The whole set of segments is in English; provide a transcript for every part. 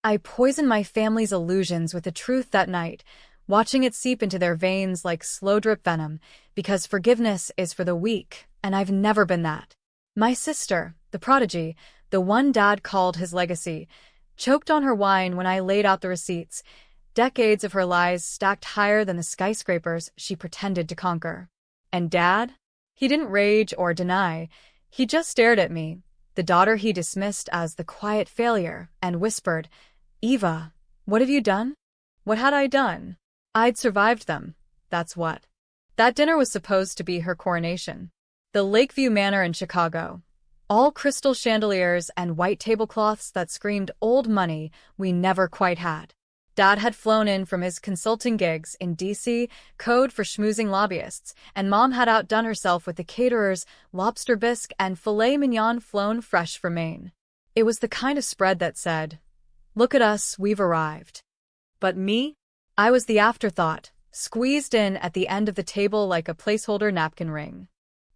I poisoned my family's illusions with the truth that night, watching it seep into their veins like slow-drip venom, because forgiveness is for the weak, and I've never been that. My sister, the prodigy, the one Dad called his legacy, choked on her wine when I laid out the receipts, decades of her lies stacked higher than the skyscrapers she pretended to conquer. And Dad? He didn't rage or deny. He just stared at me, the daughter he dismissed as the quiet failure, and whispered, "Eva, what have you done?" What had I done? I'd survived them, that's what. That dinner was supposed to be her coronation. The Lakeview Manor in Chicago. All crystal chandeliers and white tablecloths that screamed old money we never quite had. Dad had flown in from his consulting gigs in D.C., code for schmoozing lobbyists, and Mom had outdone herself with the caterers, lobster bisque and filet mignon flown fresh from Maine. It was the kind of spread that said, "Look at us, we've arrived." But me? I was the afterthought, squeezed in at the end of the table like a placeholder napkin ring.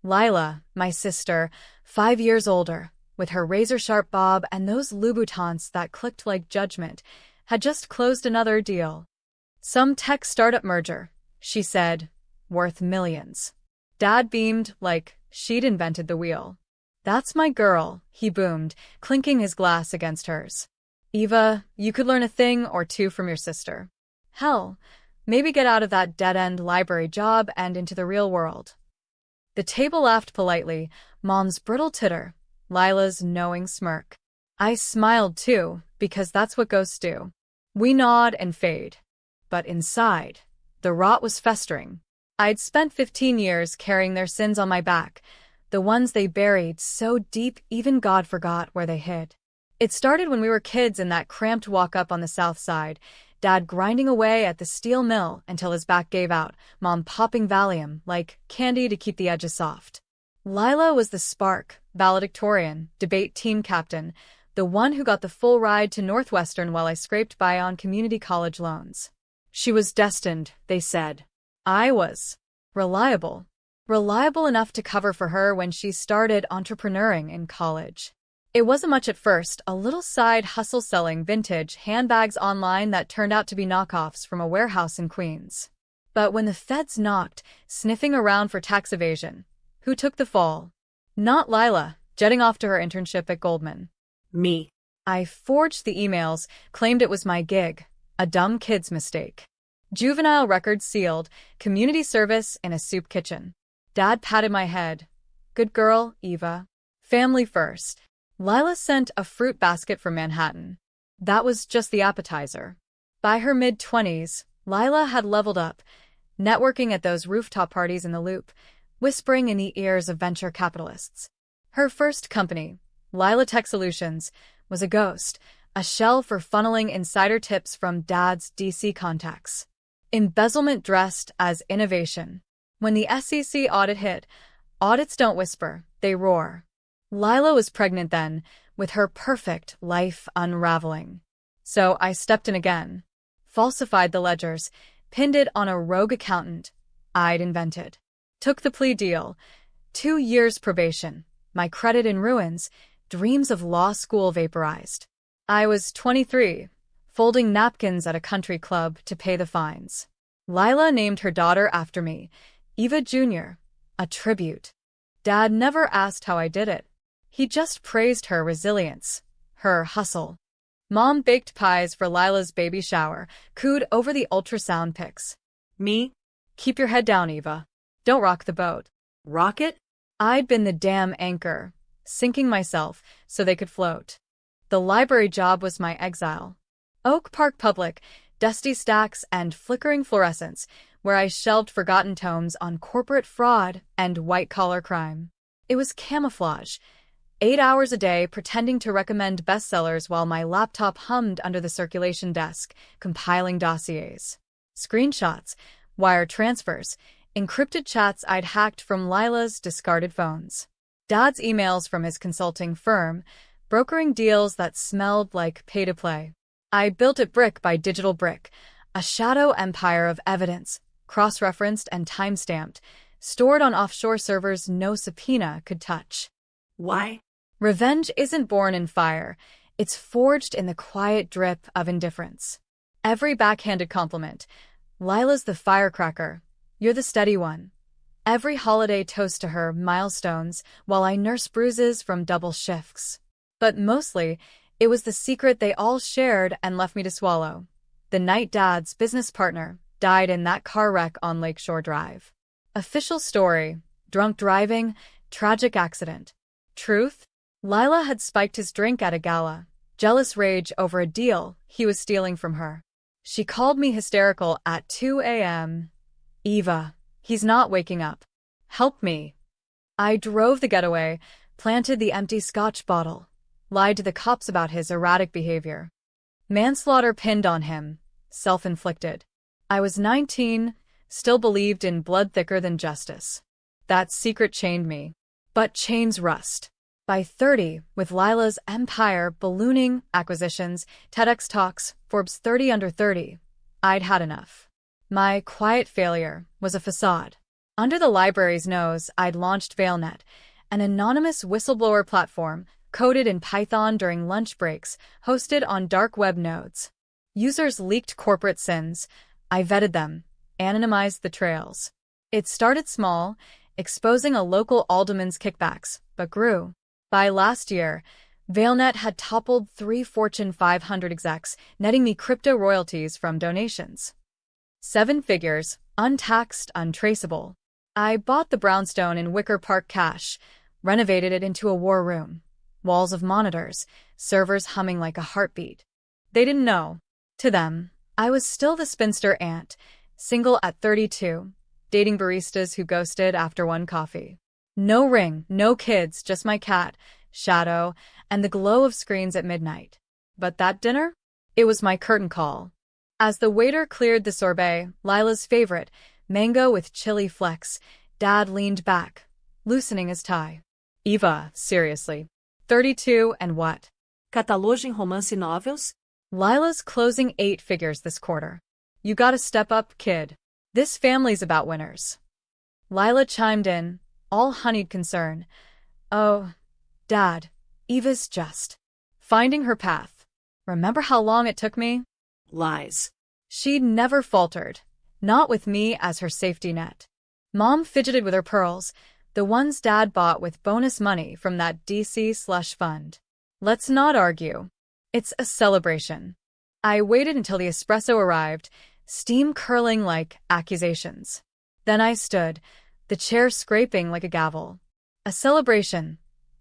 Lila, my sister, 5 years older, with her razor-sharp bob and those Louboutins that clicked like judgment, had just closed another deal. Some tech startup merger, she said, worth millions. Dad beamed like she'd invented the wheel. "That's my girl," he boomed, clinking his glass against hers. "Eva, you could learn a thing or two from your sister. Hell, maybe get out of that dead-end library job and into the real world." The table laughed politely, Mom's brittle titter, Lila's knowing smirk. I smiled too, because that's what ghosts do. We nod and fade. But inside, the rot was festering. I'd spent 15 years carrying their sins on my back, the ones they buried so deep even God forgot where they hid. It started when we were kids in that cramped walk-up on the south side, Dad grinding away at the steel mill until his back gave out, Mom popping Valium like candy to keep the edges soft. Lila was the spark, valedictorian, debate team captain, the one who got the full ride to Northwestern while I scraped by on community college loans. She was destined, they said. I was reliable. Reliable enough to cover for her when she started entrepreneuring in college. It wasn't much at first, a little side hustle selling vintage handbags online that turned out to be knockoffs from a warehouse in Queens. But when the feds knocked, sniffing around for tax evasion, who took the fall? Not Lila, jetting off to her internship at Goldman. Me. I forged the emails, claimed it was my gig, a dumb kid's mistake. Juvenile records sealed, community service in a soup kitchen. Dad patted my head. Good girl, Eva. Family first. Lila sent a fruit basket from Manhattan. That was just the appetizer. By her mid-20s, Lila had leveled up, networking at those rooftop parties in the Loop, whispering in the ears of venture capitalists. Her first company, Lila Tech Solutions, was a ghost, a shell for funneling insider tips from Dad's DC contacts. Embezzlement dressed as innovation. When the SEC audit hit, audits don't whisper, they roar. Lila was pregnant then, with her perfect life unraveling. So I stepped in again, falsified the ledgers, pinned it on a rogue accountant I'd invented. Took the plea deal, 2 years probation, my credit in ruins, dreams of law school vaporized. I was 23, folding napkins at a country club to pay the fines. Lila named her daughter after me, Eva Jr., a tribute. Dad never asked how I did it. He just praised her resilience, her hustle. Mom baked pies for Lila's baby shower, cooed over the ultrasound pics. Me? Keep your head down, Eva. Don't rock the boat. Rock it? I'd been the damn anchor, sinking myself so they could float. The library job was my exile. Oak Park Public, dusty stacks and flickering fluorescents, where I shelved forgotten tomes on corporate fraud and white-collar crime. It was camouflage. 8 hours a day pretending to recommend bestsellers while my laptop hummed under the circulation desk, compiling dossiers. Screenshots, wire transfers, encrypted chats I'd hacked from Lila's discarded phones. Dad's emails from his consulting firm, brokering deals that smelled like pay-to-play. I built it brick by digital brick, a shadow empire of evidence, cross-referenced and time-stamped, stored on offshore servers no subpoena could touch. Why? Revenge isn't born in fire, It's forged in the quiet drip of indifference. Every backhanded compliment. Lila's the firecracker. You're the steady one. Every holiday toast to her milestones while I nurse bruises from double shifts. But mostly, it was the secret they all shared and left me to swallow. The night Dad's business partner died in that car wreck on Lakeshore Drive. Official story: drunk driving, tragic accident. Truth: Lila had spiked his drink at a gala, jealous rage over a deal he was stealing from her. She called me hysterical at 2 a.m. Eva, he's not waking up. Help me. I drove the getaway, planted the empty scotch bottle, lied to the cops about his erratic behavior. Manslaughter pinned on him, self-inflicted. I was 19, still believed in blood thicker than justice. That secret chained me. But chains rust. By 30, with Lila's empire ballooning, acquisitions, TEDx talks, Forbes 30 under 30, I'd had enough. My quiet failure was a facade. Under the library's nose, I'd launched VeilNet, an anonymous whistleblower platform coded in Python during lunch breaks, hosted on dark web nodes. Users leaked corporate sins. I vetted them, anonymized the trails. It started small, exposing a local alderman's kickbacks, but grew. By last year, VeilNet had toppled 3 Fortune 500 execs, netting me crypto royalties from donations. 7 figures, untaxed, untraceable. I bought the brownstone in Wicker Park cash, renovated it into a war room. Walls of monitors, servers humming like a heartbeat. They didn't know. To them, I was still the spinster aunt, single at 32, dating baristas who ghosted after one coffee. No ring, no kids, just my cat, Shadow, and the glow of screens at midnight. But that dinner? It was my curtain call. As the waiter cleared the sorbet, Lila's favorite, mango with chili flecks, Dad leaned back, loosening his tie. Eva, seriously. 32 and what? Catalogem romance novels? Lila's closing 8 figures this quarter. You gotta step up, kid. This family's about winners. Lila chimed in, all honeyed concern. Oh, Dad, Eva's just finding her path. Remember how long it took me? Lies. She'd never faltered, not with me as her safety net. Mom fidgeted with her pearls, the ones Dad bought with bonus money from that DC slush fund. Let's not argue. It's a celebration. I waited until the espresso arrived, steam curling like accusations. Then I stood, the chair scraping like a gavel. A celebration,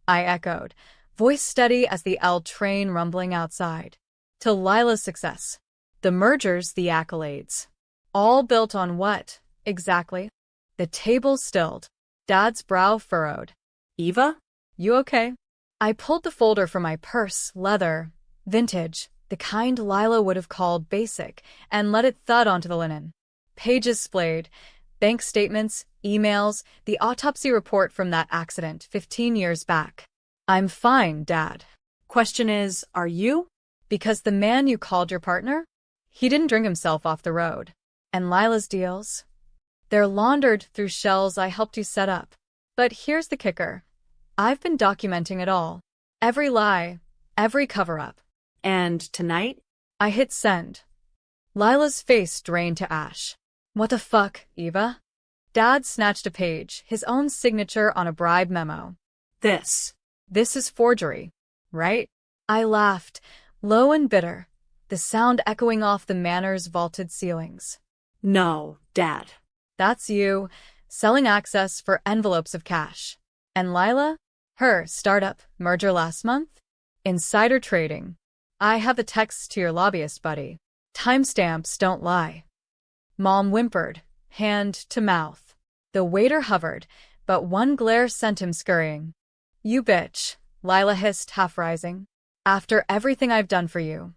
I echoed, voice steady as the L train rumbling outside. To Lila's success. The mergers, the accolades. All built on what, exactly? The table stilled. Dad's brow furrowed. Eva? You okay? I pulled the folder from my purse, leather, vintage, the kind Lila would have called basic, and let it thud onto the linen. Pages splayed, bank statements, emails, the autopsy report from that accident 15 years back. I'm fine, Dad. Question is, are you? Because the man you called your partner? He didn't drink himself off the road. And Lila's deals? They're laundered through shells I helped you set up. But here's the kicker. I've been documenting it all. Every lie, every cover-up. And tonight? I hit send. Lila's face drained to ash. What the fuck, Eva? Dad snatched a page, his own signature on a bribe memo. This is forgery, right? I laughed, low and bitter, the sound echoing off the manor's vaulted ceilings. No, Dad. That's you, selling access for envelopes of cash. And Lila? Her startup merger last month? Insider trading. I have the texts to your lobbyist buddy. Timestamps don't lie. Mom whimpered, hand to mouth. The waiter hovered, but one glare sent him scurrying. You bitch, Lila hissed, half rising. After everything I've done for you.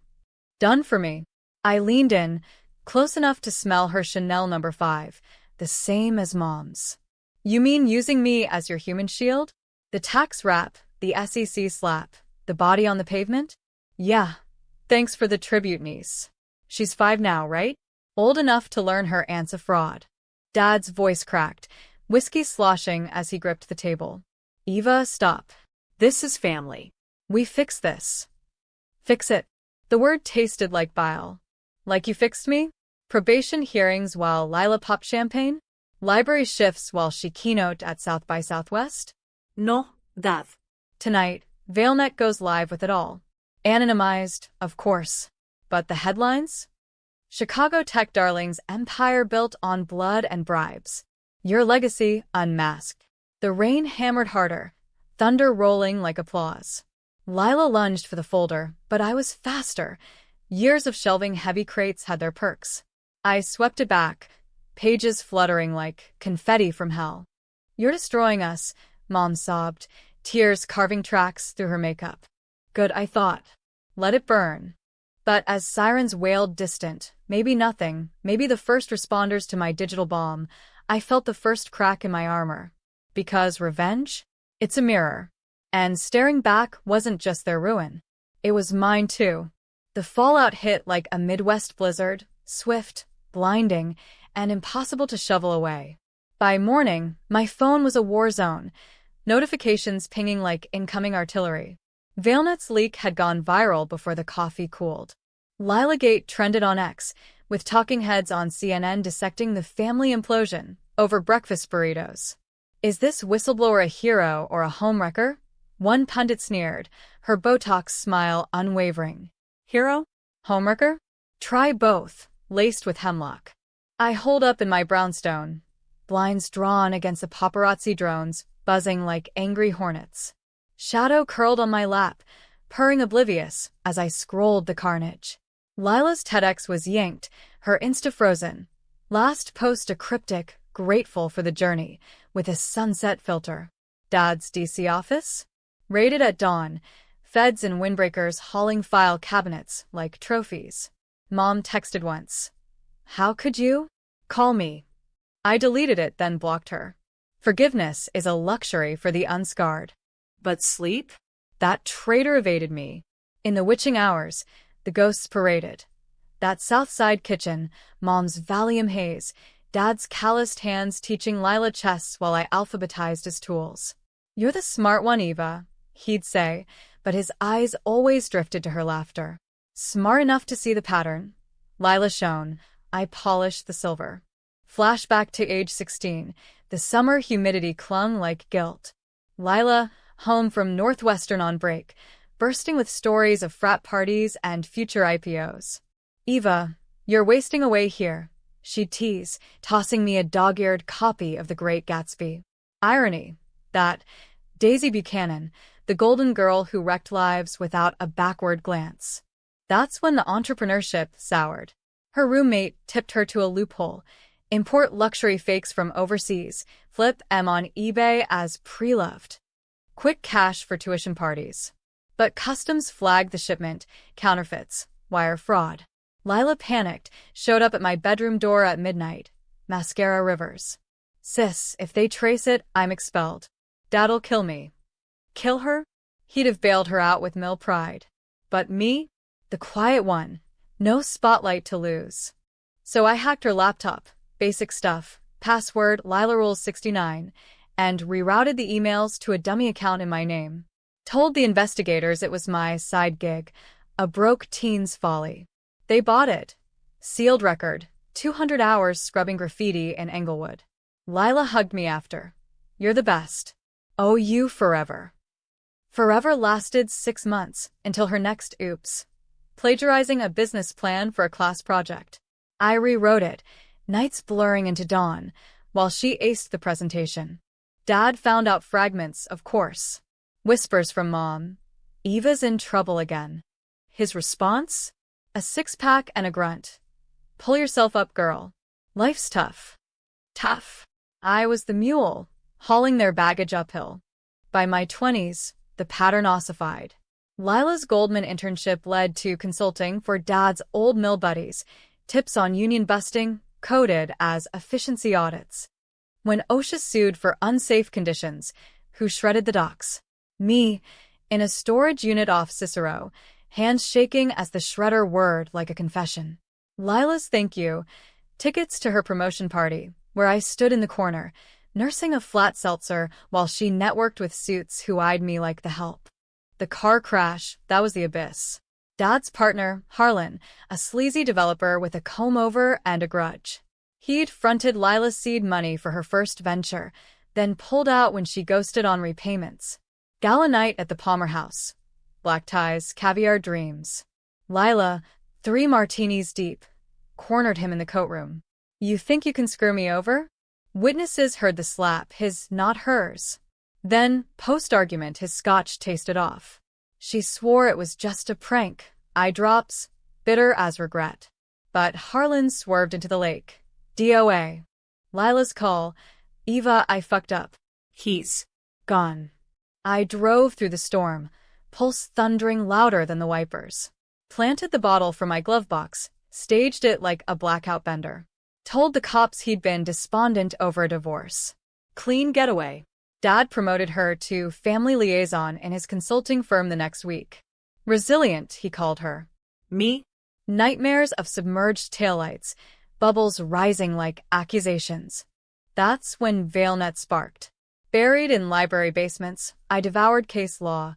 Done for me. I leaned in, close enough to smell her Chanel No. 5, the same as Mom's. You mean using me as your human shield? The tax rap, the SEC slap, the body on the pavement? Yeah. Thanks for the tribute, niece. She's 5 now, right? Old enough to learn her aunt's a fraud. Dad's voice cracked, whiskey sloshing as he gripped the table. Eva, stop. This is family. We fix this. Fix it. The word tasted like bile. Like you fixed me? Probation hearings while Lila popped champagne? Library shifts while she keynote at South by Southwest? No, Dad. Tonight, ValeNet goes live with it all. Anonymized, of course. But the headlines? Chicago tech darlings empire built on blood and bribes. Your legacy unmasked. The rain hammered harder, thunder rolling like applause. Lila lunged for the folder, but I was faster. Years of shelving heavy crates had their perks. I swept it back, pages fluttering like confetti from hell. You're destroying us, Mom sobbed, tears carving tracks through her makeup. Good, I thought. Let it burn. But as sirens wailed distant, maybe nothing, maybe the first responders to my digital bomb, I felt the first crack in my armor. Because revenge? It's a mirror. And staring back wasn't just their ruin. It was mine too. The fallout hit like a Midwest blizzard, swift, blinding, and impossible to shovel away. By morning, my phone was a war zone, notifications pinging like incoming artillery. ValeNet's leak had gone viral before the coffee cooled. Lilagate trended on X, with talking heads on CNN dissecting the family implosion over breakfast burritos. Is this whistleblower a hero or a homewrecker? One pundit sneered, her Botox smile unwavering. Hero? Homewrecker? Try both, laced with hemlock. I holed up in my brownstone, blinds drawn against the paparazzi drones, buzzing like angry hornets. Shadow curled on my lap, purring oblivious as I scrolled the carnage. Lila's TEDx was yanked, her Insta frozen. Last post a cryptic, grateful for the journey, with a sunset filter. Dad's DC office? Raided at dawn, feds and windbreakers hauling file cabinets like trophies. Mom texted once. How could you? Call me. I deleted it, then blocked her. Forgiveness is a luxury for the unscarred. But sleep? That traitor evaded me. In the witching hours, the ghosts paraded. That South Side kitchen, Mom's Valium haze, Dad's calloused hands teaching Lila chess while I alphabetized his tools. You're the smart one, Eva, he'd say, but his eyes always drifted to her laughter. Smart enough to see the pattern. Lila shone. I polished the silver. Flashback to age 16. The summer humidity clung like guilt. Lila, home from Northwestern on break, bursting with stories of frat parties and future IPOs. Eva, you're wasting away here, she'd tease, tossing me a dog-eared copy of The Great Gatsby. Irony, that Daisy Buchanan, the golden girl who wrecked lives without a backward glance. That's when the entrepreneurship soured. Her roommate tipped her to a loophole. Import luxury fakes from overseas, flip them on eBay as pre-loved. Quick cash for tuition parties. But customs flagged the shipment, counterfeits, wire fraud. Lila panicked, showed up at my bedroom door at midnight. Mascara rivers. Sis, if they trace it, I'm expelled. Dad'll kill me. Kill her? He'd have bailed her out with mill pride. But me? The quiet one. No spotlight to lose. So I hacked her laptop, basic stuff, password Lila Rules 69, and rerouted the emails to a dummy account in my name. Told the investigators it was my side gig, a broke teen's folly. They bought it. Sealed record, 200 hours scrubbing graffiti in Englewood. Lila hugged me after. You're the best. Oh, you forever. Forever lasted 6 months, until her next oops. Plagiarizing a business plan for a class project. I rewrote it, nights blurring into dawn, while she aced the presentation. Dad found out fragments, of course. Whispers from Mom. Eva's in trouble again. His response? A six-pack and a grunt. Pull yourself up, girl. Life's tough. Tough. I was the mule, hauling their baggage uphill. By my 20s, the pattern ossified. Lila's Goldman internship led to consulting for Dad's old mill buddies, tips on union busting, coded as efficiency audits. When OSHA sued for unsafe conditions, who shredded the docks? Me, in a storage unit off Cicero, hands shaking as the shredder whirred like a confession. Lila's thank you, tickets to her promotion party, where I stood in the corner, nursing a flat seltzer while she networked with suits who eyed me like the help. The car crash, that was the abyss. Dad's partner, Harlan, a sleazy developer with a comb-over and a grudge. He'd fronted Lila's seed money for her first venture, then pulled out when she ghosted on repayments. Gala night at the Palmer house. Black ties, caviar dreams. Lila, 3 martinis deep, cornered him in the coat room. You think you can screw me over? Witnesses heard the slap, his, not hers. Then, post-argument, his scotch tasted off. She swore it was just a prank, eye drops, bitter as regret. But Harlan swerved into the lake. DOA. Lila's call. Eva, I fucked up. He's Gone. I drove through the storm, pulse thundering louder than the wipers. Planted the bottle from my glove box, staged it like a blackout bender. Told the cops he'd been despondent over a divorce. Clean getaway. Dad promoted her to family liaison in his consulting firm the next week. Resilient, he called her. me? Nightmares of submerged taillights, bubbles rising like accusations. That's when ValeNet sparked. Buried in library basements, I devoured case law.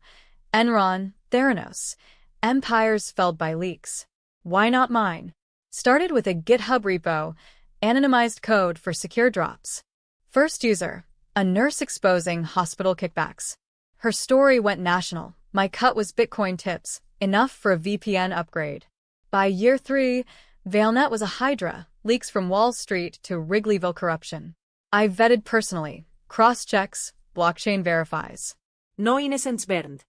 Enron, Theranos. Empires felled by leaks. Why not mine? Started with a GitHub repo, anonymized code for secure drops. First user, a nurse exposing hospital kickbacks. Her story went national. My cut was Bitcoin tips, enough for a VPN upgrade. By year 3, ValeNet was a hydra, leaks from Wall Street to Wrigleyville corruption. I vetted personally, cross-checks, blockchain verifies. No innocence burned.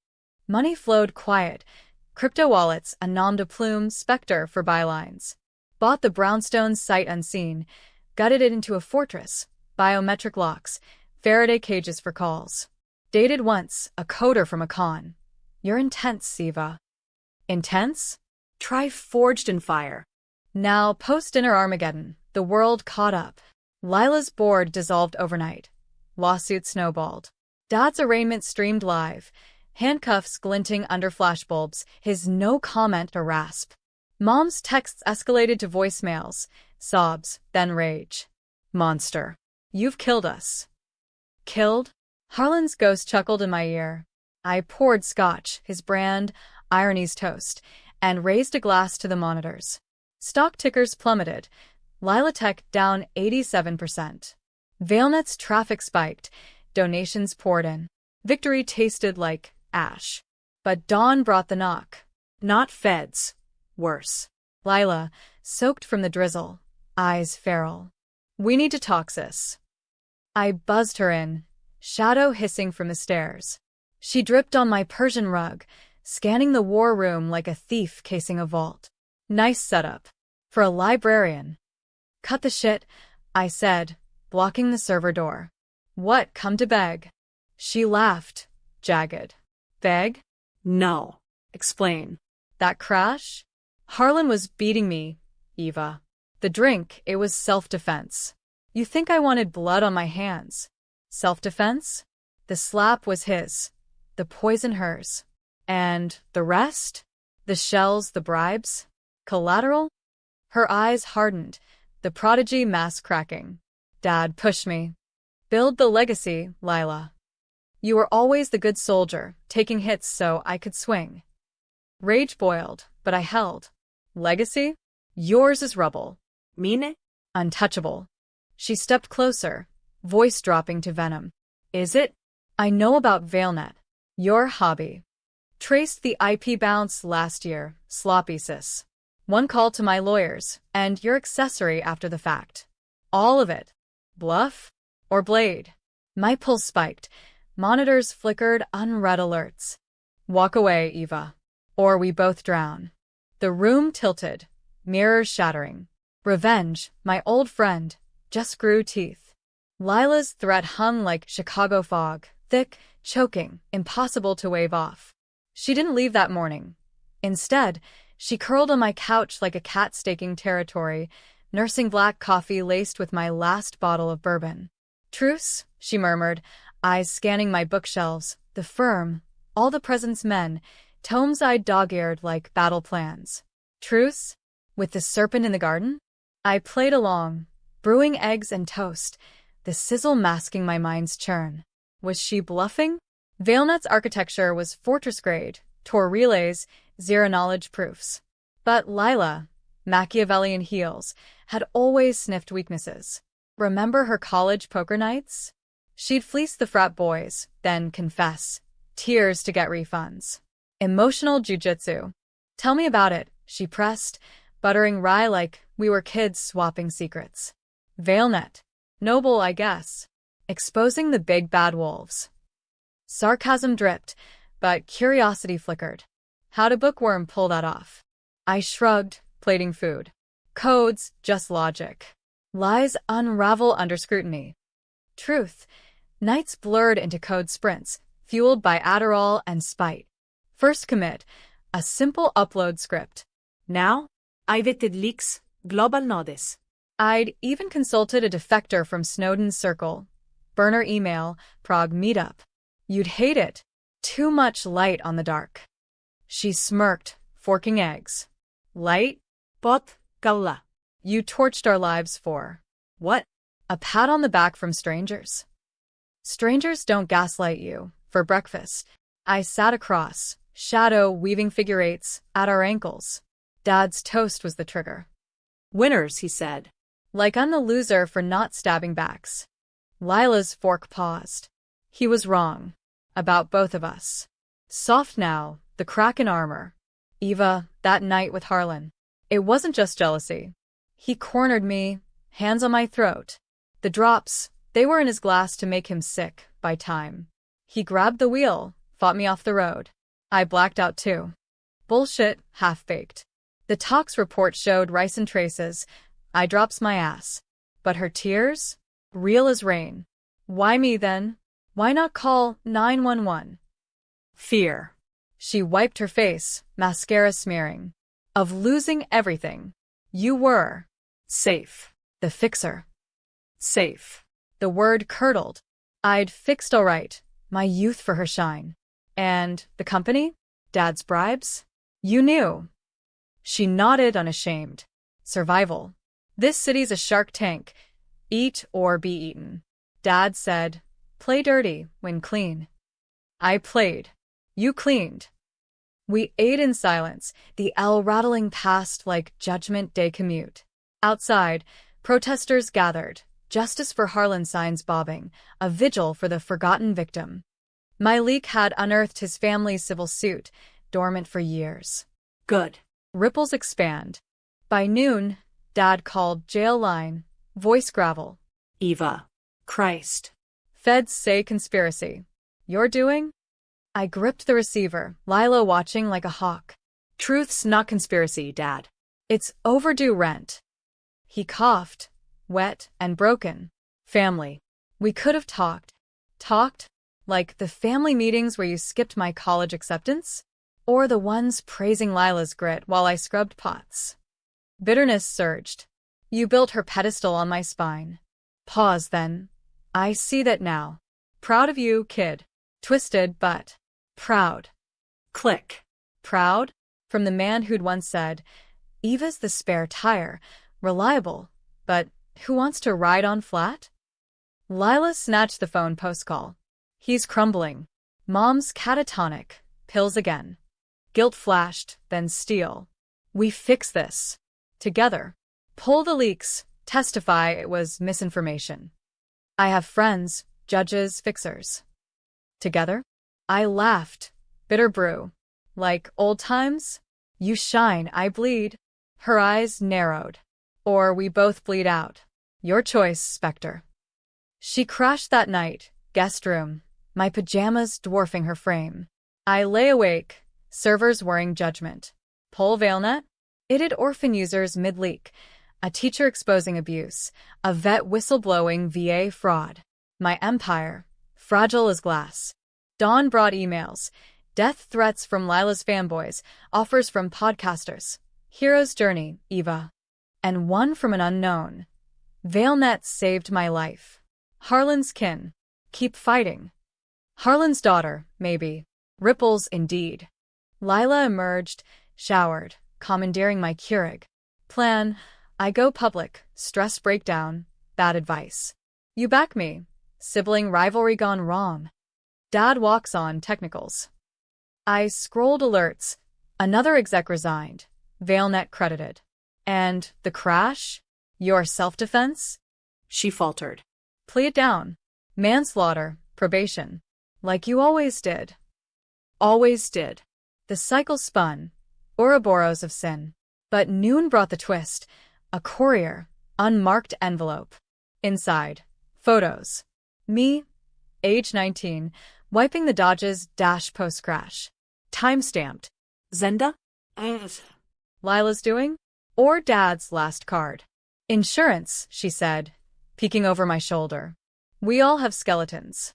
Money flowed quiet. Crypto wallets, a nom de plume specter for bylines. Bought the brownstone sight unseen, gutted it into a fortress, biometric locks, Faraday cages for calls. Dated once, a coder from a con. You're intense, Siva. Intense? Try forged in fire. Now, post-dinner Armageddon, the world caught up. Lila's board dissolved overnight. Lawsuit snowballed. Dad's arraignment streamed live, handcuffs glinting under flashbulbs, his no comment a rasp. Mom's texts escalated to voicemails, sobs, then rage. Monster. You've killed us. Killed? Harlan's ghost chuckled in my ear. I poured scotch, his brand, Irony's toast, and raised a glass to the monitors. Stock tickers plummeted. Lila Tech down 87%. ValeNet's traffic spiked. Donations poured in. Victory tasted like ash. But dawn brought the knock. Not feds. Worse. Lila, soaked from the drizzle, eyes feral. We need to talk, sis. I buzzed her in, shadow hissing from the stairs. She dripped on my Persian rug, scanning the war room like a thief casing a vault. Nice setup. For a librarian. Cut the shit, I said, blocking the server door. What, come to beg? She laughed, jagged. Beg? No. Explain. That crash? Harlan was beating me, Eva. The drink, it was self-defense. You think I wanted blood on my hands? Self-defense? The slap was his. The poison hers. And the rest? The shells, the bribes? Collateral? Her eyes hardened, the prodigy mask cracking. Dad pushed me. Build the legacy, Lila. You were always the good soldier, taking hits so I could swing. Rage boiled, but I held. Legacy? Yours is rubble. Mine? Untouchable. She stepped closer, voice dropping to venom. Is it? I know about ValeNet. Your hobby. Traced the IP bounce last year, sloppy sis. One call to my lawyers, and your accessory after the fact. All of it. Bluff? Or blade? My pulse spiked. Monitors flickered unread alerts. Walk away, Eva. Or we both drown. The room tilted, mirrors shattering. Revenge, my old friend, just grew teeth. Lila's threat hung like Chicago fog, thick, choking, impossible to wave off. She didn't leave that morning. Instead, she curled on my couch like a cat staking territory, nursing black coffee laced with my last bottle of bourbon. Truce, she murmured, eyes scanning my bookshelves, the firm, all the President's men, tomes I'd dog-eared like battle plans. Truce? With the serpent in the garden? I played along, brewing eggs and toast, the sizzle masking my mind's churn. Was she bluffing? ValeNet's architecture was fortress-grade, Tour relays, zero-knowledge proofs. But Lila, Machiavellian heels, had always sniffed weaknesses. Remember her college poker nights? She'd fleece the frat boys, then confess. Tears to get refunds. Emotional jujitsu. Tell me about it, she pressed, buttering rye like we were kids swapping secrets. Veilnet. Noble, I guess. Exposing the big bad wolves. Sarcasm dripped, but curiosity flickered. How'd a bookworm pull that off? I shrugged, plating food. Codes, just logic. Lies unravel under scrutiny. Truth. Nights blurred into code sprints, fueled by Adderall and spite. First commit, a simple upload script. Now, I vetted leaks, global nodes. I'd even consulted a defector from Snowden's circle. Burner email, Prague meetup. You'd hate it. Too much light on the dark. She smirked, forking eggs. Light? Pot, kalla. You torched our lives for. What? A pat on the back from strangers. Strangers don't gaslight you. For breakfast. I sat across, shadow weaving figure eights at our ankles. Dad's toast was the trigger. Winners, he said. Like I'm the loser for not stabbing backs. Lila's fork paused. He was wrong. About both of us. Soft now, the crack in armor. Eva, that night with Harlan. It wasn't just jealousy. He cornered me, hands on my throat. The drops, they were in his glass to make him sick, by time. He grabbed the wheel, fought me off the road. I blacked out too. Bullshit, half-baked. The tox report showed ricin traces. I drops my ass. But her tears? Real as rain. Why me then? Why not call 911? Fear. She wiped her face, mascara smearing. Of losing everything. You were. Safe. The fixer. Safe. The word curdled. I'd fixed all right, my youth for her shine. And the company? Dad's bribes? You knew. She nodded unashamed. Survival. This city's a shark tank. Eat or be eaten. Dad said, play dirty, win clean. I played. You cleaned. We ate in silence, the L rattling past like Judgment Day commute. Outside, protesters gathered, justice for Harlan signs bobbing, a vigil for the forgotten victim. My leak had unearthed his family's civil suit, dormant for years. Good. Ripples expand. By noon, Dad called jail line, voice gravel. Eva. Christ. Feds say conspiracy. You're doing? I gripped the receiver, Lila watching like a hawk. Truth's not conspiracy, Dad. It's overdue rent. He coughed, wet and broken. Family. We could have talked. Talked? Like the family meetings where you skipped my college acceptance? Or the ones praising Lila's grit while I scrubbed pots? Bitterness surged. You built her pedestal on my spine. Pause then. I see that now. Proud of you, kid. Twisted, but proud. Click. Proud? From the man who'd once said, Eva's the spare tire, reliable, but who wants to ride on flat? Lila snatched the phone post-call. He's crumbling. Mom's catatonic. Pills again. Guilt flashed, then steel. We fix this. Together. Pull the leaks. Testify it was misinformation. I have friends, judges, fixers. Together? I laughed. Bitter brew. Like old times? You shine, I bleed. Her eyes narrowed. Or we both bleed out. Your choice, Spectre. She crashed that night, guest room, my pajamas dwarfing her frame. I lay awake, servers worrying judgment. Pull Veilnet? It had orphan users mid-leak, a teacher exposing abuse, a vet whistleblowing VA fraud. My empire, fragile as glass. Dawn brought emails, death threats from Lila's fanboys, offers from podcasters. Hero's journey, Eva. And one from an unknown. Veilnet saved my life. Harlan's kin. Keep fighting. Harlan's daughter, maybe. Ripples indeed. Lila emerged, showered, commandeering my Keurig. Plan, I go public, stress breakdown, bad advice. You back me. Sibling rivalry gone wrong. Dad walks on technicals. I scrolled alerts. Another exec resigned. ValeNet credited. And the crash? Your self-defense? She faltered. Plea it down. Manslaughter, probation. Like you always did. Always did. The cycle spun. Ouroboros of sin. But noon brought the twist. A courier, unmarked envelope. Inside, photos. Me, age 19, wiping the Dodge's dash post-crash. Time-stamped. Zenda? Lila's doing? Or Dad's last card. Insurance, she said, peeking over my shoulder. We all have skeletons.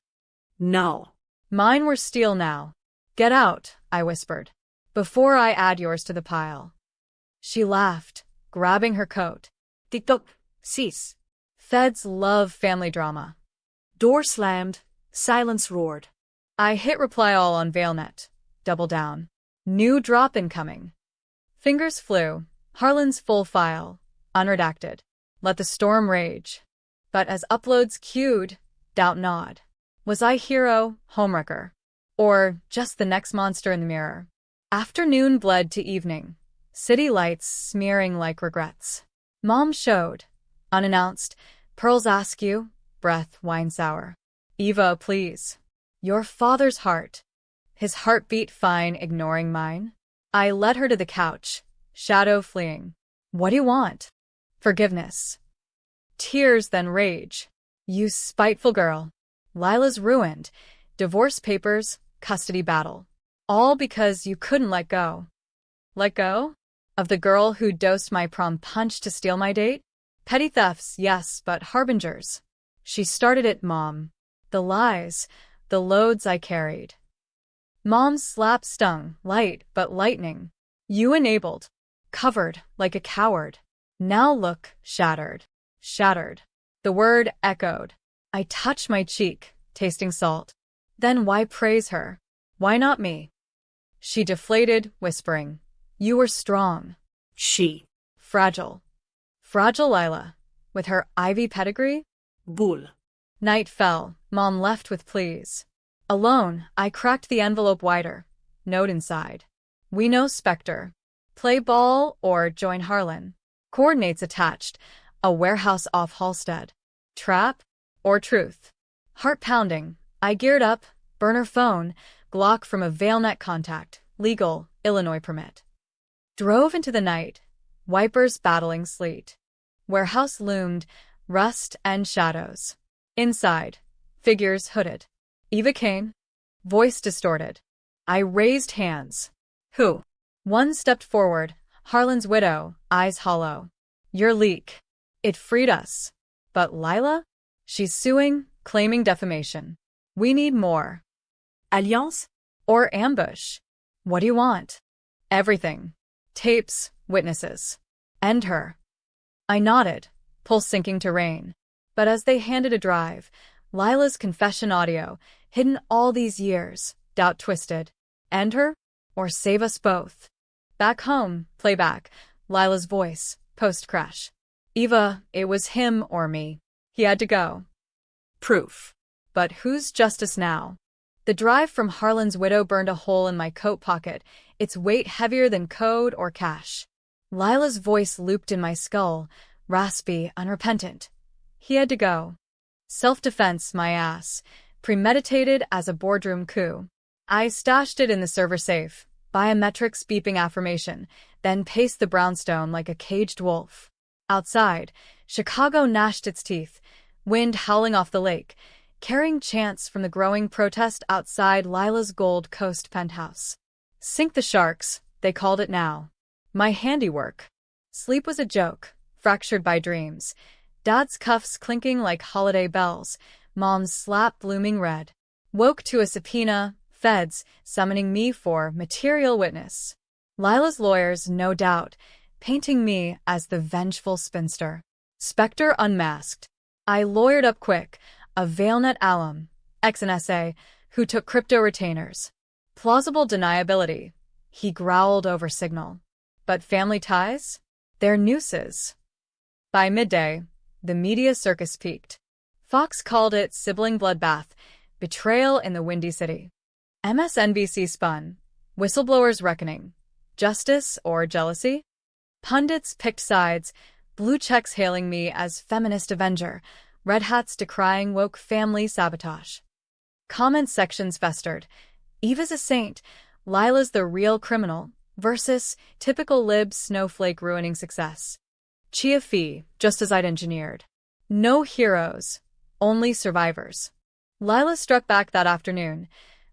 No. Mine were steel now. Get out, I whispered, before I add yours to the pile. She laughed, grabbing her coat. TikTok. Cease. Feds love family drama. Door slammed. Silence roared. I hit reply all on ValeNet. Double down. New drop incoming. Fingers flew. Harlan's full file. Unredacted. Let the storm rage. But as uploads queued, doubt gnawed. Was I hero, homewrecker? Or just the next monster in the mirror? Afternoon bled to evening. City lights smearing like regrets. Mom showed. Unannounced. Pearls askew. Breath wine sour. Eva, please. Your father's heart. His heartbeat fine, ignoring mine. I led her to the couch. Shadow fleeing. What do you want? Forgiveness. Tears, then rage. You spiteful girl. Lila's ruined. Divorce papers, custody battle. All because you couldn't let go. Let go? Of the girl who dosed my prom punch to steal my date? Petty thefts, yes, but harbingers. She started it, Mom. The lies, the loads I carried. Mom's slap stung, light but lightning. You enabled. Covered, like a coward. Now look, shattered. Shattered. The word echoed. I touched my cheek, tasting salt. Then why praise her? Why not me? She deflated, whispering. You were strong. She. Fragile. Fragile Lila. With her Ivy pedigree? Bull. Night fell. Mom left with pleas. Alone, I cracked the envelope wider. Note inside. We know Spectre. Play ball or join Harlan. Coordinates attached. A warehouse off Halstead. Trap or truth? Heart pounding. I geared up. Burner phone. Glock from a ValeNet contact. Legal, Illinois permit. Drove into the night. Wipers battling sleet. Warehouse loomed. Rust and shadows. Inside. Figures hooded. Eva Kane. Voice distorted. I raised hands. Who? One stepped forward. Harlan's widow, eyes hollow. Your leak. It freed us. But Lila? She's suing, claiming defamation. We need more. Alliance? Or ambush. What do you want? Everything. Tapes, witnesses. End her. I nodded, pulse sinking to rain. But as they handed a drive, Lila's confession audio, hidden all these years, doubt twisted. End her? Or save us both? Back home, playback, Lila's voice, post-crash. Eva, it was him or me. He had to go. Proof. But whose justice now? The drive from Harlan's widow burned a hole in my coat pocket, its weight heavier than code or cash. Lila's voice looped in my skull, raspy, unrepentant. He had to go. Self-defense, my ass, premeditated as a boardroom coup. I stashed it in the server safe, biometrics beeping affirmation, then paced the brownstone like a caged wolf. Outside, Chicago gnashed its teeth, wind howling off the lake, carrying chants from the growing protest outside Lila's Gold Coast penthouse. Sink the sharks, they called it now. My handiwork. Sleep was a joke, fractured by dreams. Dad's cuffs clinking like holiday bells, Mom's slap blooming red. Woke to a subpoena, feds summoning me for material witness. Lila's lawyers, no doubt, painting me as the vengeful spinster. Spectre unmasked. I lawyered up quick, a ValeNet alum, ex-NSA, who took crypto retainers. Plausible deniability, he growled over signal. But family ties? They're nooses. By midday, the media circus peaked. Fox called it sibling bloodbath, betrayal in the Windy City. MSNBC spun, Whistleblowers' reckoning. Justice or jealousy? Pundits picked sides, blue checks hailing me as feminist avenger, red hats decrying woke family sabotage. Comment sections festered. Eva's a saint, Lila's the real criminal, versus typical libs snowflake ruining success. Chia Fee, just as I'd engineered. No heroes, only survivors. Lila struck back that afternoon,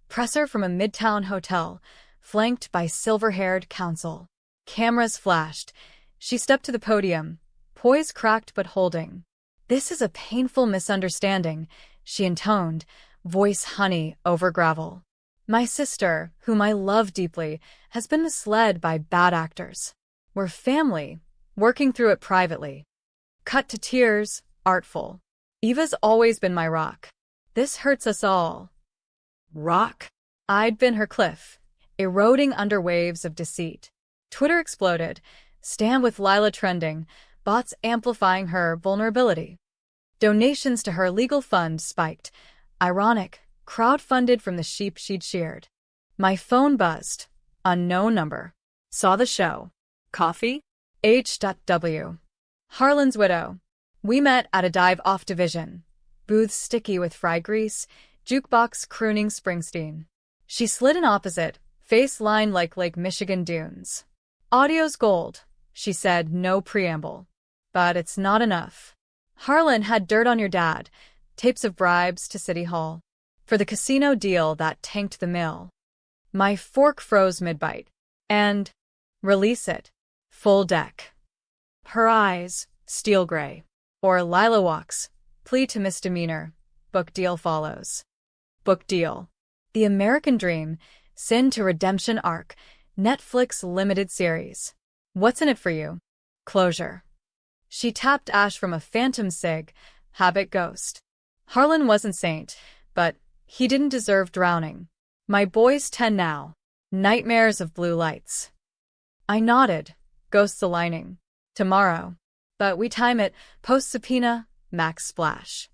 presser from a midtown hotel, flanked by silver-haired counsel. Cameras flashed. She stepped to the podium, poise cracked but holding. "This is a painful misunderstanding," she intoned, voice honey over gravel. "My sister, whom I love deeply, has been misled by bad actors. We're family, working through it privately." Cut to tears, artful. "Eva's always been my rock. This hurts us all." Rock? I'd been her cliff, eroding under waves of deceit. Twitter exploded, Stand with Lila trending, bots amplifying her vulnerability. Donations to her legal fund spiked. Ironic, crowd-funded from the sheep she'd sheared. My phone buzzed. Unknown number. Saw the show. Coffee? H.W. Harlan's widow. We met at a dive-off division. Booths sticky with fry grease, jukebox crooning Springsteen. She slid in opposite, face lined like Lake Michigan dunes. "Audio's gold," she said, no preamble. "But it's not enough. Harlan had dirt on your dad, tapes of bribes to City Hall. For the casino deal that tanked the mill." My fork froze mid-bite. "And release it. Full deck." Her eyes, steel gray. Or Lila walks, plea to misdemeanor. Book deal follows. Book deal. The American Dream, Sin to Redemption arc, Netflix limited series. What's in it for you? Closure. She tapped ash from a phantom cig, habit ghost. Harlan wasn't saint, but he didn't deserve drowning. My boy's 10 now. Nightmares of blue lights. I nodded, ghosts aligning. Tomorrow. But we time it, post-subpoena, max splash.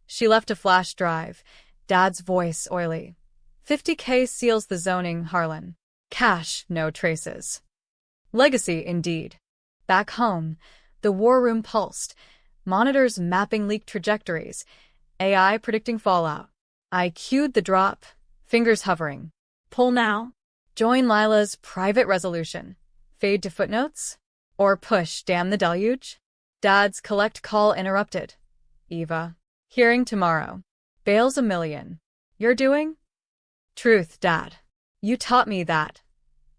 She left a flash drive, Dad's voice oily. $50K seals the zoning, Harlan. Cash, no traces. Legacy, indeed. Back home, the war room pulsed, monitors mapping leak trajectories, AI predicting fallout. I cued the drop, fingers hovering. Pull now? Join Lila's private resolution. Fade to footnotes? Or push damn the deluge? Dad's collect call interrupted. Eva. Hearing tomorrow. Bail's $1 million. You're doing? Truth, Dad. You taught me that.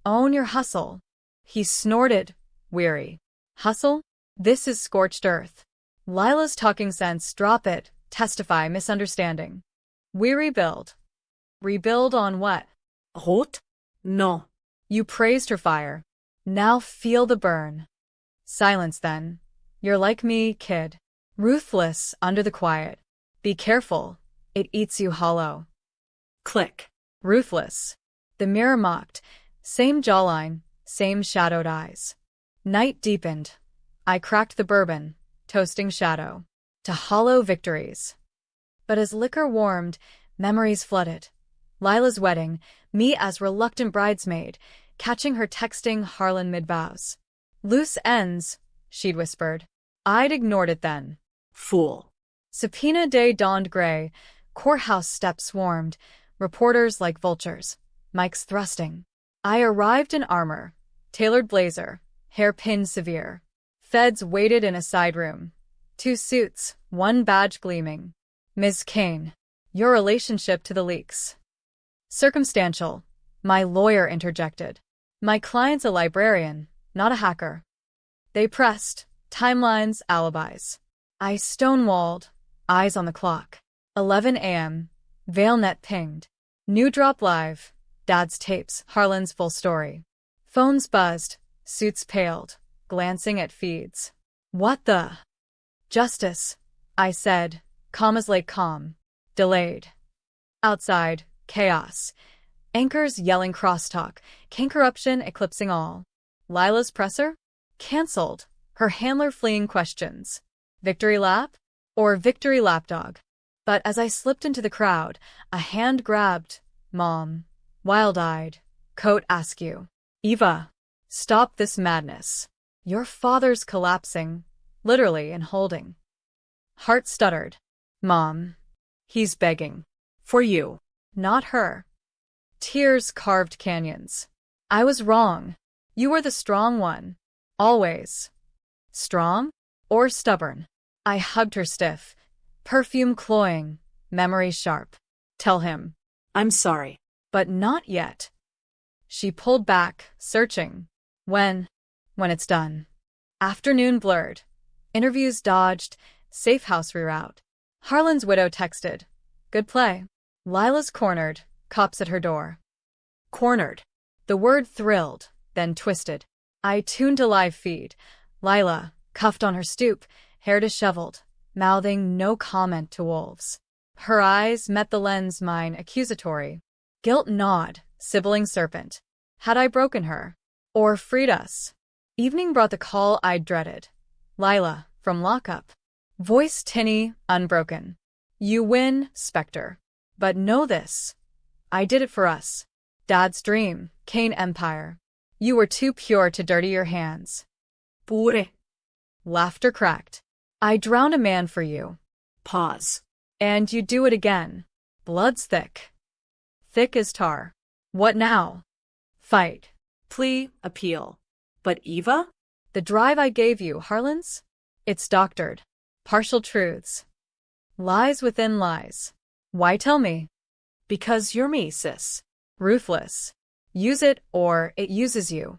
Own your hustle. He snorted, weary. Hustle? This is scorched earth. Lila's talking sense, drop it, testify misunderstanding. We rebuild. Rebuild on what? Rot? No. You praised her fire. Now feel the burn. Silence then. You're like me, kid. Ruthless under the quiet. Be careful, it eats you hollow. Click. Ruthless. The mirror mocked. Same jawline, same shadowed eyes. Night deepened. I cracked the bourbon, toasting shadow. To hollow victories. But as liquor warmed, memories flooded. Lila's wedding, me as reluctant bridesmaid, catching her texting Harlan mid-vows. Loose ends, she'd whispered. I'd ignored it then. Fool. Subpoena day dawned gray, courthouse steps swarmed, reporters like vultures, mics thrusting. I arrived in armor, tailored blazer, hairpin severe. Feds waited in a side room. 2 suits, 1 badge gleaming. Ms. Kane, your relationship to the leaks. Circumstantial, my lawyer interjected. My client's a librarian, not a hacker. They pressed, timelines, alibis. I stonewalled, eyes on the clock. 11 a.m., VailNet pinged. New drop live, Dad's tapes, Harlan's full story. Phones buzzed, suits paled, glancing at feeds. What the? Justice, I said, calm as lake calm. Delayed. Outside, chaos. Anchors yelling crosstalk, King corruption eclipsing all. Lila's presser? Cancelled, her handler fleeing questions. Victory lap? Or victory lapdog? But as I slipped into the crowd, a hand grabbed, Mom, wild-eyed, Coat Askew. Eva, stop this madness. Your father's collapsing, literally and holding. Heart stuttered. Mom. He's begging. For you. Not her. Tears carved canyons. I was wrong. You were the strong one. Always. Strong? Or stubborn? I hugged her stiff. Perfume cloying, memory sharp. Tell him. I'm sorry. But not yet. She pulled back, searching. When? When it's done. Afternoon blurred. Interviews dodged. Safe house reroute. Harlan's widow texted. Good play. Lila's cornered. Cops at her door. Cornered. The word thrilled, then twisted. I tuned to live feed. Lila, cuffed on her stoop, hair disheveled, mouthing no comment to wolves. Her eyes met the lens, mine accusatory. Guilt gnawed, sibling serpent. Had I broken her? Or freed us? Evening brought the call I'd dreaded. Lila, from lockup. Voice tinny, unbroken. You win, Spectre. But know this. I did it for us. Dad's dream, Kane Empire. You were too pure to dirty your hands. Pure. Laughter cracked. I drowned a man for you. Pause. And you do it again. Blood's thick. Thick as tar. What now? Fight. Plea, appeal. But Eva? The drive I gave you, Harlan's? It's doctored. Partial truths. Lies within lies. Why tell me? Because you're me, sis. Ruthless. Use it or it uses you.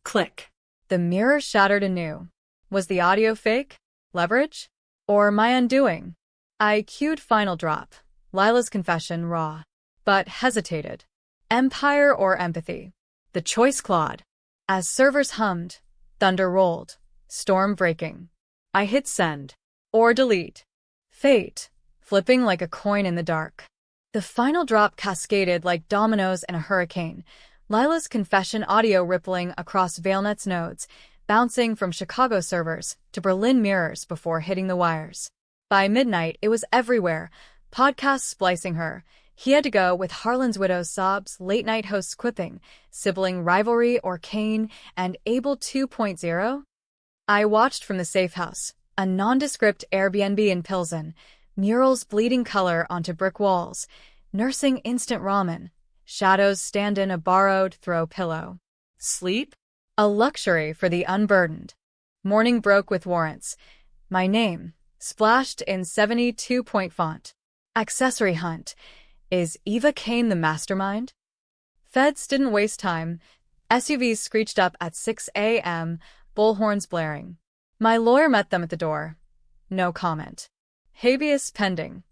Click. The mirror shattered anew. Was the audio fake? Leverage? Or my undoing? I cued final drop. Lila's confession raw. But hesitated. Empire or empathy? The choice clawed. As servers hummed, thunder rolled, storm breaking. I hit send. Or delete. Fate, flipping like a coin in the dark. The final drop cascaded like dominoes in a hurricane. Lila's confession audio rippling across ValeNet's nodes, bouncing from Chicago servers to Berlin mirrors before hitting the wires. By midnight, it was everywhere. Podcasts splicing her. He had to go with Harlan's widow's sobs, late-night hosts quipping, sibling rivalry or Kane, and Abel 2.0. I watched from the safe house, a nondescript Airbnb in Pilsen, murals bleeding color onto brick walls, nursing instant ramen, shadows stand in a borrowed throw pillow. Sleep? A luxury for the unburdened. Morning broke with warrants. My name, splashed in 72-point font. Accessory hunt. Is Eva Kane the mastermind? Feds didn't waste time. SUVs screeched up at 6 a.m., bullhorns blaring. My lawyer met them at the door. No comment. Habeas pending.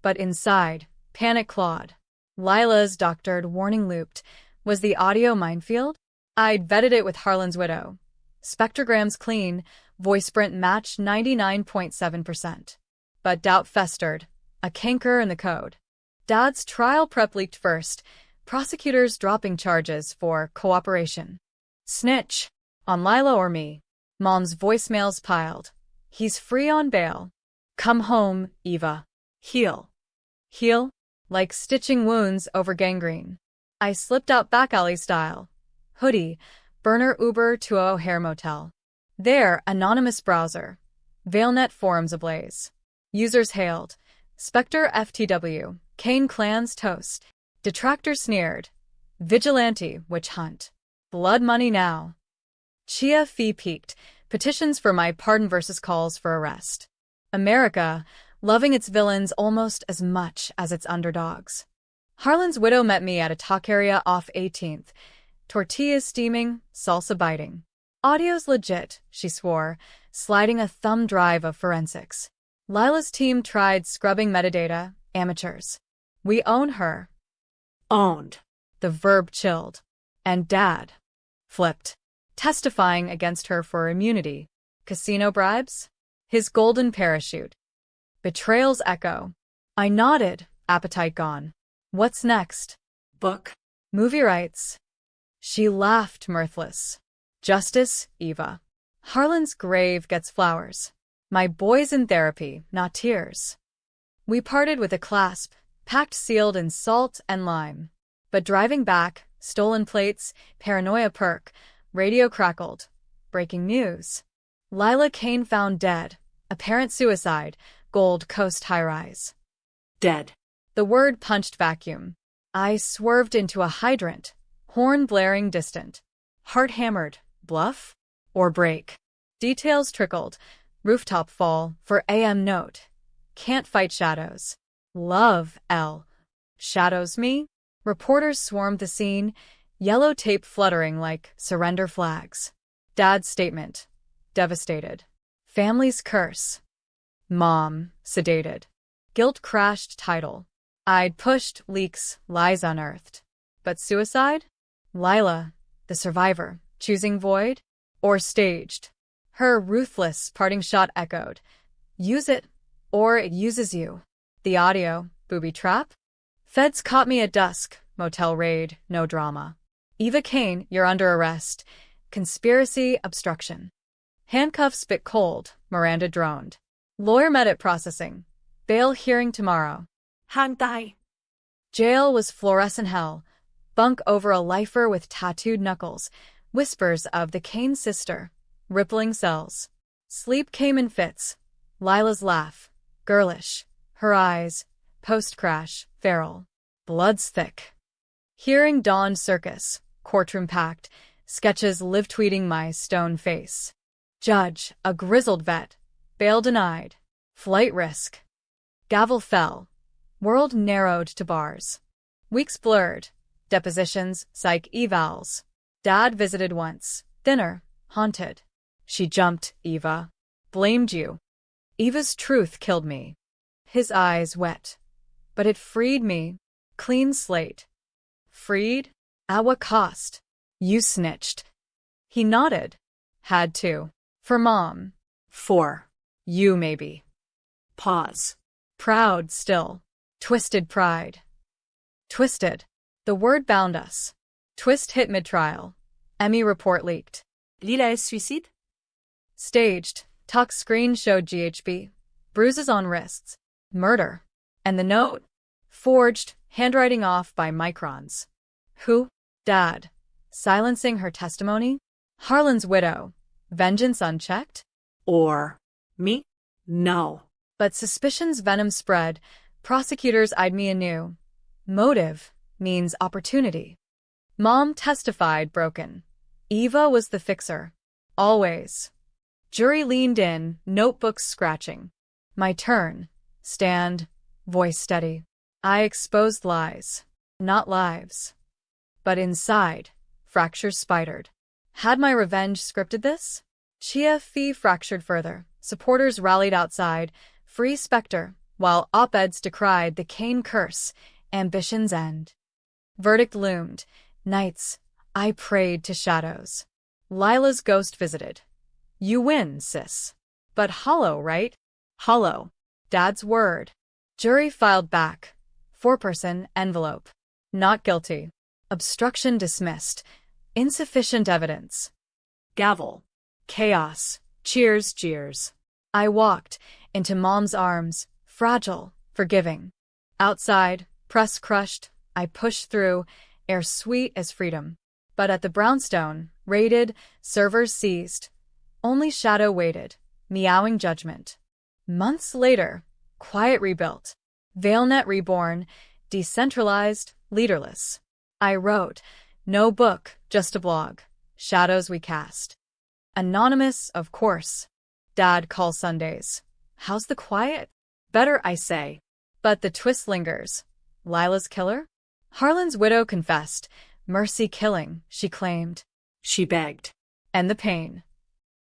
But inside, panic clawed. Lila's doctored warning looped. Was the audio minefield? I'd vetted it with Harlan's widow. Spectrograms clean, voice print matched 99.7%. But doubt festered, a canker in the code. Dad's trial prep leaked first, prosecutors dropping charges for cooperation. Snitch. On Lila or me. Mom's voicemails piled. He's free on bail. Come home, Eva. Heal. Heal? Like stitching wounds over gangrene. I slipped out back alley style. Hoodie, burner Uber to O'Hare Motel. There, anonymous browser. ValeNet forums ablaze. Users hailed. Spectre FTW. Kane clans toast. Detractors sneered. Vigilante witch hunt. Blood money now. Chia fee peaked. Petitions for my pardon versus calls for arrest. America, loving its villains almost as much as its underdogs. Harlan's widow met me at a taqueria off 18th. Tortillas steaming, salsa biting. Audio's legit, she swore, sliding a thumb drive of forensics. Lila's team tried scrubbing metadata, amateurs. We own her. Owned. The verb chilled. And Dad. Flipped. Testifying against her for immunity. Casino bribes? His golden parachute. Betrayal's echo. I nodded, appetite gone. What's next? Book. Movie rights. She laughed, mirthless. Justice, Eva. Harlan's grave gets flowers. My boy's in therapy, not tears. We parted with a clasp, packed sealed in salt and lime. But driving back, Stolen plates, paranoia perk, radio crackled. Breaking news. Lila Kane found dead. Apparent suicide. Gold Coast high-rise. Dead. The word punched vacuum. I swerved into a hydrant. Horn blaring distant. Heart hammered. Bluff? Or break? Details trickled. Rooftop fall for AM note. Can't fight shadows. Love, L. Shadows me? Reporters swarmed the scene, yellow tape fluttering like surrender flags. Dad's statement. Devastated. Family's curse. Mom, sedated. Guilt crashed title. I'd pushed, leaks, lies unearthed. But suicide? Lila, the survivor, choosing void? Or staged? Her ruthless parting shot echoed. Use it, or it uses you. The audio, booby trap? Feds caught me at dusk, motel raid, no drama. Eva Kane, you're under arrest. Conspiracy, obstruction. Handcuffs bit cold, Miranda droned. Lawyer met at processing. Bail hearing tomorrow. Hang tayo. Jail was fluorescent hell. Bunk over a lifer with tattooed knuckles. Whispers of the Kane sister. Rippling cells. Sleep came in fits. Lila's laugh. Girlish. Her eyes. Post-crash. Feral. Blood's thick. Hearing dawned circus. Courtroom packed. Sketches live-tweeting my stone face. Judge, a grizzled vet. Bail denied. Flight risk. Gavel fell. World narrowed to bars. Weeks blurred. Depositions, psych evals. Dad visited once. Dinner. Haunted. She jumped, Eva. Blamed you. Eva's truth killed me. His eyes wet. But it freed me. Clean slate. Freed? At what cost? You snitched. He nodded. Had to. For Mom. For. You, maybe. Pause. Proud still. Twisted pride. Twisted. The word bound us. Twist hit mid-trial. Emmy report leaked. Lila is suicide? Staged. Tuck screen showed GHB. Bruises on wrists. Murder. And the note? Forged, handwriting off by microns. Who? Dad. Silencing her testimony? Harlan's widow. Vengeance unchecked? Or me? No. But suspicion's venom spread. Prosecutors eyed me anew. Motive means opportunity. Mom testified broken. Eva was the fixer. Always. Jury leaned in, notebooks scratching. My turn. Stand. Voice steady. I exposed lies. Not lives. But inside, fractures spidered. Had my revenge scripted this? Chia Fee fractured further. Supporters rallied outside. Free Spectre, while op-eds decried the Kane curse, ambition's end. Verdict loomed. Nights, I prayed to shadows. Lila's ghost visited. You win, sis. But hollow, right? Hollow. Dad's word. Jury filed back. Four-person envelope. Not guilty. Obstruction dismissed. Insufficient evidence. Gavel. Chaos. Cheers, jeers. I walked into Mom's arms, fragile, forgiving. Outside, press crushed, I pushed through, air sweet as freedom. But at the brownstone, raided, servers seized. Only shadow waited, meowing judgment. Months later, quiet rebuilt. VeilNet reborn, decentralized, leaderless. I wrote, no book, just a blog. Shadows we cast. Anonymous, of course. Dad calls Sundays. How's the quiet? Better, I say. But the twist lingers. Lila's killer? Harlan's widow confessed. Mercy killing, she claimed. She begged. And the pain.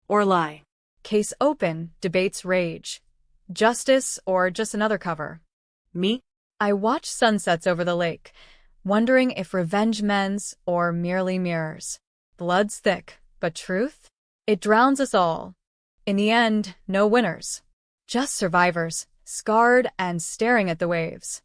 Or lie. Case open, debates rage. Justice or just another cover? Me? I watch sunsets over the lake, wondering if revenge mends or merely mirrors. Blood's thick, but truth? It drowns us all. In the end, no winners. Just survivors, scarred and staring at the waves.